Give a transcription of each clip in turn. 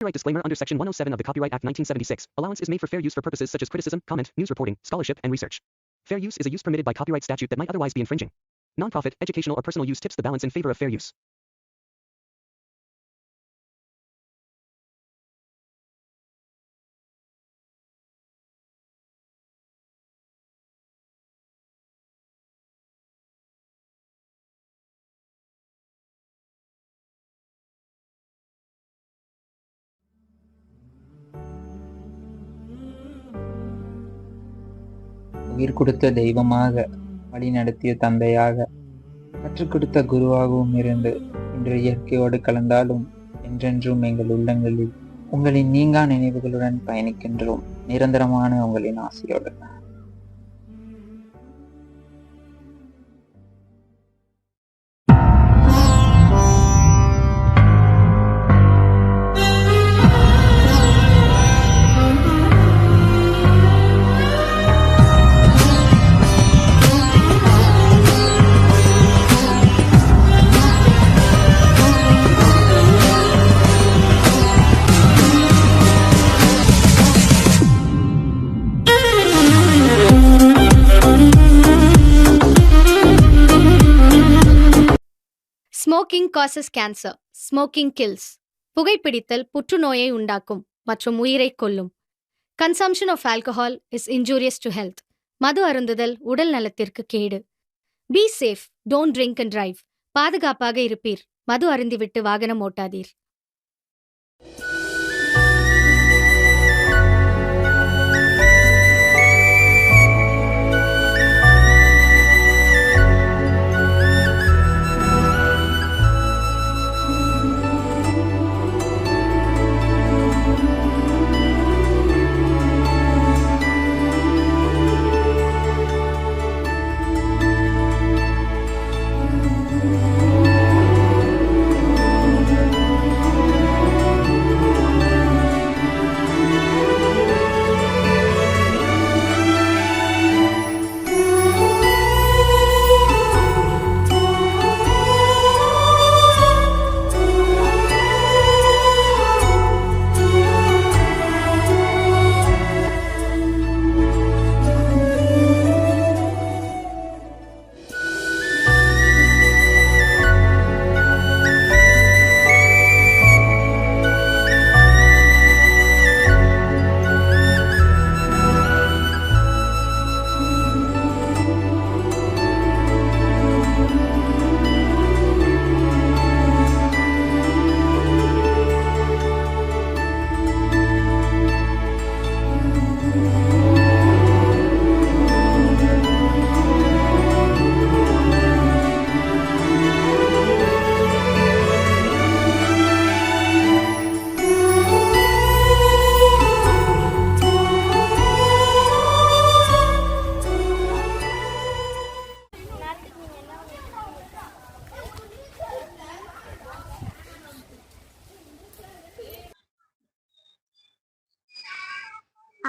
Copyright disclaimer under Section 107 of the Copyright Act 1976. Allowance is made for fair use for purposes such as criticism, comment, news reporting, scholarship, and research. Fair use is a use permitted by copyright statute that might otherwise be infringing. Nonprofit, educational, or personal use tips the balance in favor of fair use. உயிர் கொடுத்த தெய்வமாக, வழி நடத்திய தந்தையாக, கற்றுக் கொடுத்த குருவாகவும் இருந்து இன்று இயற்கையோடு கலந்தாலும் என்றென்றும் எங்கள் உள்ளங்களில் உங்களின் நீங்கா நினைவுகளுடன் பயணிக்கின்றோம். நிரந்தரமான உங்களின் ஆசையோடு. Smoking causes cancer. Smoking kills. புகைப்பிடித்தல் புற்றுநோயை உண்டாக்கும் மற்றும் உயிரை கொல்லும். Consumption of alcohol is injurious to health. மது அருந்துதல் உடல் நலத்திற்கு கேடு. Be safe, don't drink and drive. பாதுகாப்பாக இருப்பீர். மது அருந்திவிட்டு வாகனம் ஓட்டாதீர்.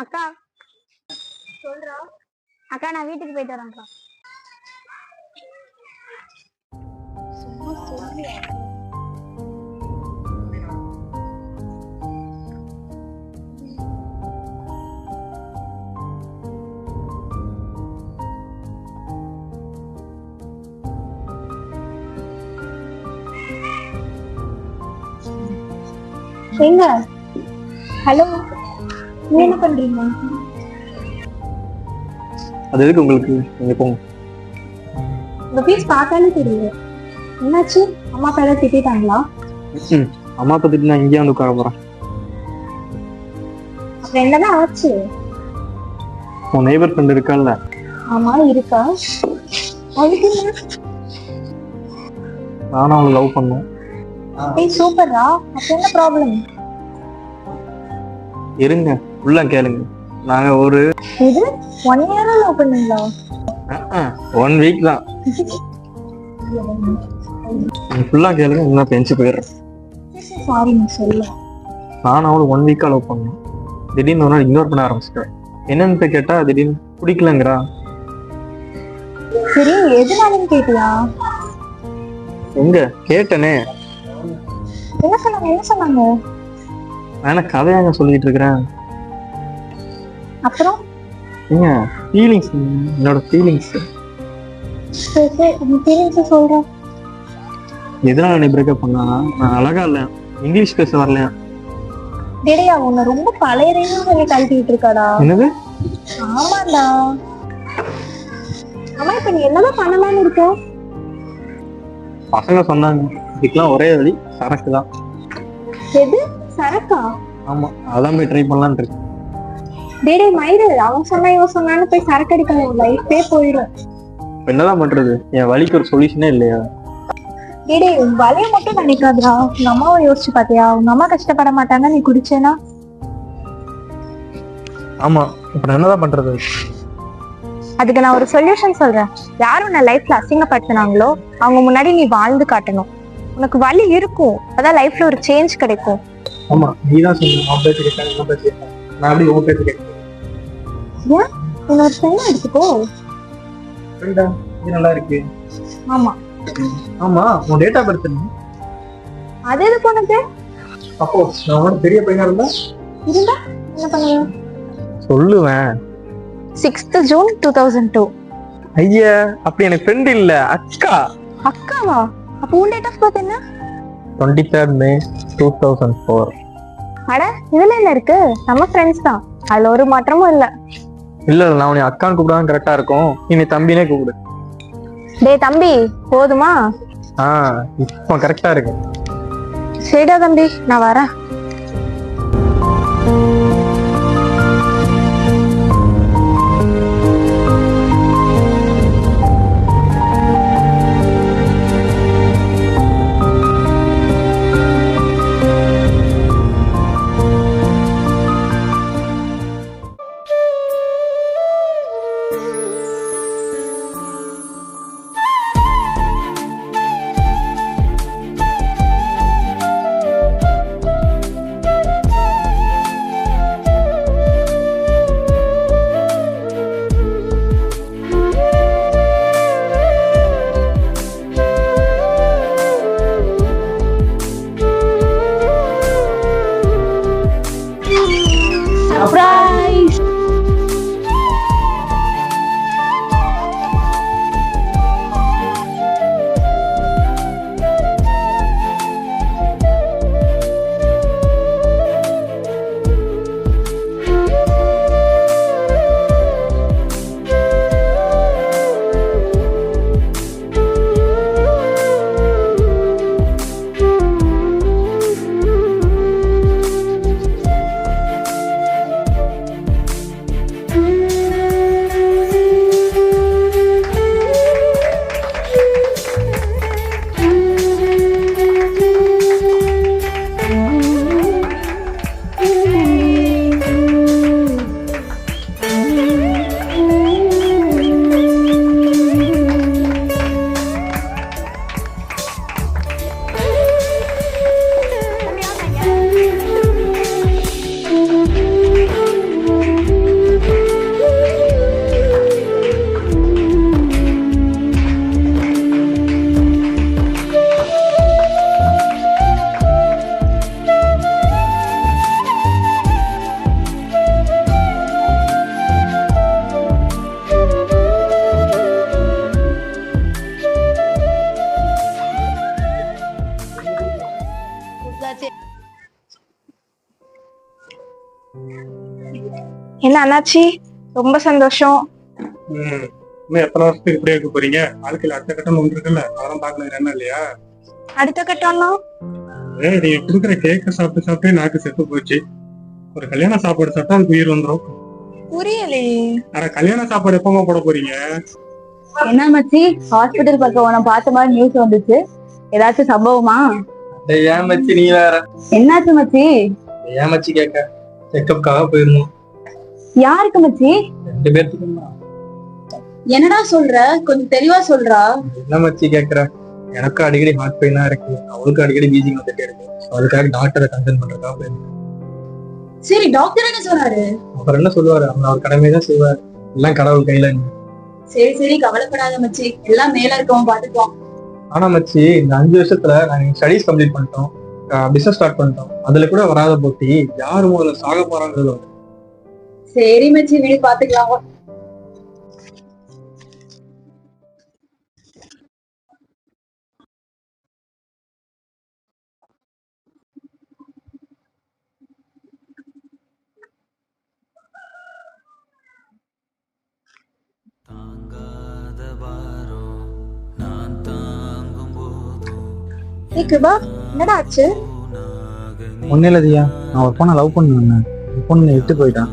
அக்கா சொல்றா. அக்கா நான் வீட்டுக்கு போயிட்டு வரேன்க்கா. சும்மா சொல்லு. எங்க? ஹலோ, நீ என்ன பண்றீங்க? அது எதுக்கு உங்களுக்கு? நீங்க போங்க. உங்க ஃபீஸ் பார்த்தாலே தெரியல. என்னாச்சு? அம்மா அப்பா ஏதாவது திட்டாங்களா? அம்மா அப்பா திட்டினா இங்கேயே வந்து உட்கார போறேன். அப்புறம் என்னதான் ஆச்சு? உன் நெய்பர் ஃப்ரெண்ட் இருக்கால்ல? ஆமா இருக்கா. அதுக்கு நானும் அவளை லவ் பண்ணேன். ஏய் சூப்பரா. அப்ப என்ன ப்ராப்ளம்? இருங்க, உள்ள கேளுங்க. நாங்க ஒரு இது 1 year லவ் பண்ணீங்களா? 1 week தான். ஃபுல்லா கேளுங்க, நான் பெஞ்சு போயிடுறேன். சாரி நான் சொல்ல. நானும் அவளை 1 week லவ் பண்ணேன். திடீர்னு ஒரு நாள் இக்னோர் பண்ண ஆரம்பிச்சிட்டேன். என்னன்னு கேட்டா திடீர்னு பிடிக்கலங்கிறா. சரி எதுனாலும் கேட்டியா? எங்க கேட்டனே. என்ன சொன்னாங்க? ஆனா கதையாங்க சொல்லிட்டு இருக்கிறேன். அப்புறம் ஏங்க ஃபீலிங்ஸ், என்னோட ஃபீலிங்ஸ். சரி சரி உன் ஃபீலிங்ஸ் சொல்றேன். எதனால நீ பிரேக்கப் பண்ணா? நான் அழகா இல்ல, இங்கிலீஷ் பேச வரலையா? டேடியா உன்னை ரொம்ப பழையதையும் சொல்லி கழட்டிட்டு இருக்காடா. என்னது? ஆமாடா. ஆமா இப்ப நீ என்னதான் பண்ணலாம்னு இருக்க? பசங்க சொன்னாங்க இதுக்கெல்லாம் ஒரே வழி சரக்கு தான். எது சரக்கா? ஆமா, அதான் போய் ட்ரை பண்ணலான்னு இருக்கு. டேடே மயிறு அவன் சொன்னா இவன் சொன்னான்னு போய் சரக்கு அடிக்கணும், லைஃபே போயிடும். இப்ப என்னதான் பண்றது? என் வழிக்கு ஒரு சொல்யூஷனே இல்லையா? டேடே உன் வலைய மட்டும் நினைக்காதடா, உங்க அம்மாவை யோசிச்சு பாத்தியா? உங்க அம்மா கஷ்டப்பட மாட்டாங்க நீ குடிச்சேனா? ஆமா, இப்ப நான் என்னதான் பண்றது? அதுக்கு நான் ஒரு சொல்யூஷன் சொல்றேன். யாரும் உன்னை லைஃப்ல அசிங்கப்படுத்தினாங்களோ அவங்க முன்னாடி நீ வாழ்ந்து காட்டணும். உனக்கு வலி இருக்கும், அதான் லைஃப்ல ஒரு சேஞ்ச் கிடைக்கும். ஆமா, நீ தான் சொன்ன நான் பேச்சு கேட்கறேன், நான் பேச்சு கேட்கறேன். நான் அப்படி உன் பேச்சு கேட்கறேன். ஏன் உன்னோட ஃப்ரெண்ட் எடுத்துக்கோ. ஃப்ரெண்டா? இது நல்லா இருக்கு. ஆமா ஆமா, உன் டேட் ஆஃப் பர்த் என்ன? அது எதுக்கு உனக்கு? அப்போ நான் உனக்கு பெரிய பையனா இருந்தா என்ன பண்ணுவேன்? சொல்லுவேன். 6th June 2002. ஐயா, அப்படி எனக்கு ஃப்ரெண்ட் இல்ல, அக்கா. அக்காவா? அப்போ உன் டேட் ஆஃப் பர்த் என்ன? 23rd May 2004. அட இதுல என்ன இருக்கு, நம்ம ஃப்ரெண்ட்ஸ் தான், அதுல ஒரு மாற்றமும் இல்ல. இல்ல, நான் உன்னை அக்கான்னு கூப்பிடாம கரெக்டா இருக்கும். நீ தம்பினே கூப்பிடு. டேய் தம்பி போதுமா? இப்போ கரெக்டா இருக்கு. சரிடா தம்பி, நான் வரேன். Surprise! என்ன அண்ணாச்சி, ரொம்ப சந்தோஷம். இன்னும் எத்தனை வருஷத்துக்கு இப்படியே இருக்க போறீங்க? வாழ்க்கையில அடுத்த கட்டம் ஒன்று இருக்குல்ல, அதெல்லாம் பாக்கணும். என்ன இல்லையா அடுத்த கட்டம்னா? நீங்க கொடுக்குற கேக்க சாப்பிட்டு சாப்பிட்டு நாக்கு செத்து போச்சு. ஒரு கல்யாண சாப்பாடு சாப்பிட்டா அதுக்கு உயிர் வந்துடும். புரியலையே. கல்யாண சாப்பாடு எப்பமா போட போறீங்க? என்ன மச்சி, ஹாஸ்பிட்டல் பக்கம் உன பார்த்த மாதிரி நியூஸ் வந்துச்சு, ஏதாச்சும் சம்பவமா? ஏன் மச்சி நீ வேற? என்னாச்சு மச்சி? ஏன் மச்சி கேட்க? செக்கப்காக போயிருந்தோம். யாருக்கு மச்சி? 2 பேருக்கு. என்னடா சொல்ற, கொஞ்சம் தெளிவா சொல்றா. என்ன மச்சி கேக்குற? எனக்கு அடிக்கடி ஹார்ட் பெயினா இருக்கு, அவளுக்கு அடிக்கடி வீசிங் வந்துட்டே இருக்கு. அதுக்காக டாக்டரை கன்சல்ட் பண்றதுக்காக போயிருந்தோம். சரி, டாக்டர் என்ன சொன்னாரு? அப்புறம் என்ன சொல்லுவாரு, அவர் கடமைதான் செய்வார், எல்லாம் கடவுள் கையில. சரி சரி, கவலைப்படாத மச்சி, எல்லாம் மேல இருக்கவன் பாத்துக்குவான். ஆனா மச்சி, இந்த 5 வருஷத்துல நாங்க ஸ்டடீஸ் கம்ப்ளீட் பண்ணிட்டோம். பிசினஸ் ஸ்டார்ட் பண்ணிட்டோம். அதுல கூட வராத போட்டி யாரு முதல்ல சாக போறாங்கிறது வரும். சரி மச்சி, வீடு பாத்துக்கலாம். கிருபா, என்னடா ஆச்சு? ஒன்னும் இல்லதியா, நான் ஒரு பொண்ணை லவ் பண்ணுவேன். பொண்ணு விட்டு போயிட்டான்.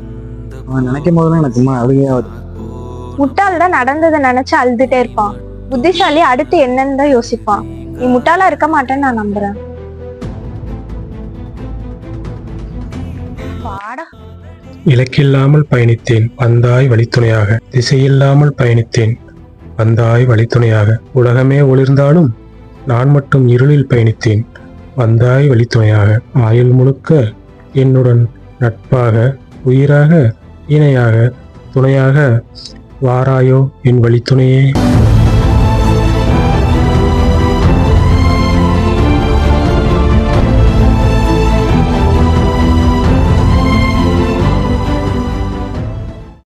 அவன் நினைக்கும் போதுதான் எனக்கு சும்மா அழுகையா வருது. முட்டாள் தான் நடந்ததை நினைச்சு அழுதுட்டே இருப்பான். புத்திசாலி அடுத்து என்னன்னு தான் யோசிப்பான். நீ முட்டாளா இருக்க மாட்டேன்னு நான் நம்புறேன். இலக்கில்லாமல் பயணித்தேன் வந்தாய் வழித்துணையாக, திசையில்லாமல் பயணித்தேன் வந்தாய் வழித்துணையாக, உலகமே ஒளிர்ந்தாலும் நான் மட்டும் இருளில் பயணித்தேன் வந்தாய் வழித்துணையாக, ஆயுள் முழுக்க என்னுடன் நட்பாக, உயிராக, இணையாக, துணையாக வாராயோ என் வழித்துணையே.